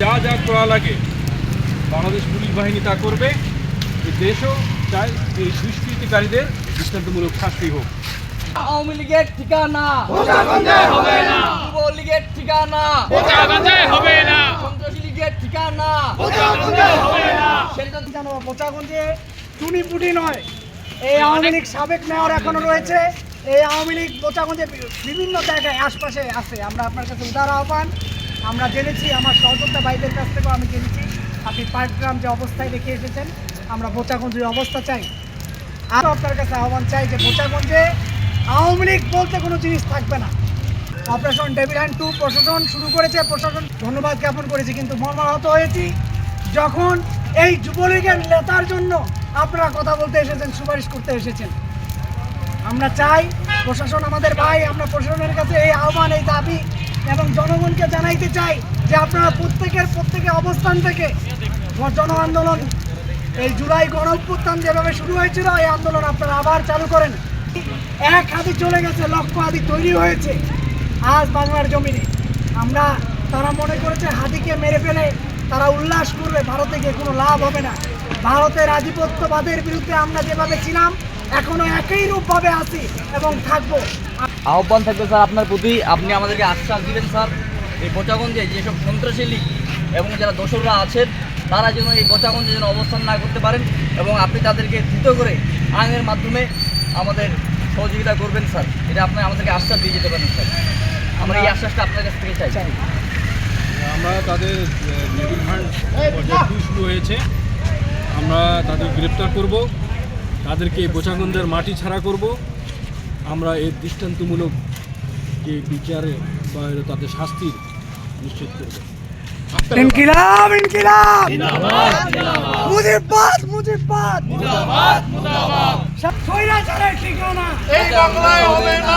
যা যা করা লাগে বাংলাদেশ পুলিশ বাহিনী তা করবে। এই দেশও চায় এই দুষ্কৃতিকারীদের দৃষ্টান্তমূলক শাস্তি হোক। আওয়ামী লীগের ঠিকানা হবে না, যুবলীগের ঠিকানা হবে না, সন্ত্রাসী লীগের ঠিকানা হবে না। বোচাগঞ্জে চুনিপুটি নয়, এই আওয়ামী লীগ সাবেক মেয়র এখনো রয়েছে। এই আওয়ামী লীগ বোচাগঞ্জে বিভিন্ন জায়গায় আশপাশে আছে। আমরা আপনার কাছে উদার আহ্বান, আমরা জেনেছি, আমার সহযোদ্ধা ভাইদের কাছ থেকেও আমি জেনেছি আপনি পাটগ্রাম যে অবস্থায় রেখে এসেছেন, আমরা বোচাগঞ্জের অবস্থা চাই। আর আপনার কাছে আহ্বান চাই যে বোচাগঞ্জে আওয়ামী লীগ বলতে কোনো জিনিস থাকবে না। অপারেশন ডেভিল হ্যান্ড 2 প্রশাসন শুরু করেছে, প্রশাসন ধন্যবাদ জ্ঞাপন করেছি, কিন্তু মর্মাহত হয়েছি যখন এই যুবলীগের নেতার জন্য আপনারা কথা বলতে এসেছেন, সুপারিশ করতে এসেছেন। আমরা চাই প্রশাসন আমাদের ভাই, আমরা প্রশাসনের কাছে এই আহ্বান, এই দাবি এবং জনগণকে জানাইতে চাই যে আপনারা প্রত্যেকের অবস্থান থেকে জন আন্দোলন, এই জুলাই গণঅভ্যুত্থান যেভাবে শুরু হয়েছিল, এই আন্দোলন আপনারা আবার চালু করেন। এক হাতি চলে গেছে, লক্ষ হাতি তৈরি হয়েছে আজ বাংলার জমিনে। তারা মনে করেছে হাতিকে মেরে ফেলে তারা উল্লাস করবে, ভারতে গিয়ে কোনো লাভ হবে না। ভারতের আধিপত্যবাদের বিরুদ্ধে আমরা যেভাবে ছিলাম এখনো একই রূপভাবে আছি এবং থাকবো। আহ্বান থাকবে স্যার আপনার প্রতি, আপনি আমাদেরকে আশ্বাস দিবেন স্যার, এই বোচাগঞ্জে যেসব সন্ত্রাসী লীগ এবং যারা দোসররা আছেন তারা যেন এই বোচাগঞ্জে যেন অবস্থান না করতে পারেন, এবং আপনি তাদেরকে ধৃত করে আইনের মাধ্যমে আমাদের সহযোগিতা করবেন স্যার। এটা আপনি আমাদেরকে আশ্বাস দিয়ে যেতে পারেন স্যার, আমরা এই আশ্বাসটা আপনার কাছ থেকে চাই। আমরা তাদের ডেভিল হ্যান্ড পর্যায়ে 2 শুরু হয়েছে, আমরা তাদের গ্রেপ্তার করব, তাদেরকে বোচাগঞ্জের মাটি ছাড়া করব। আমরা এর দৃষ্টান্তমূলক যে বিচারে বা তাদের শাস্তির নিশ্চিত করব। ইনকিলাব ইনকিলাব মুজিবাবাদ মুজিবাবাদ, স্বৈরাচারের ঠিকানা এই বাংলায় হবে না।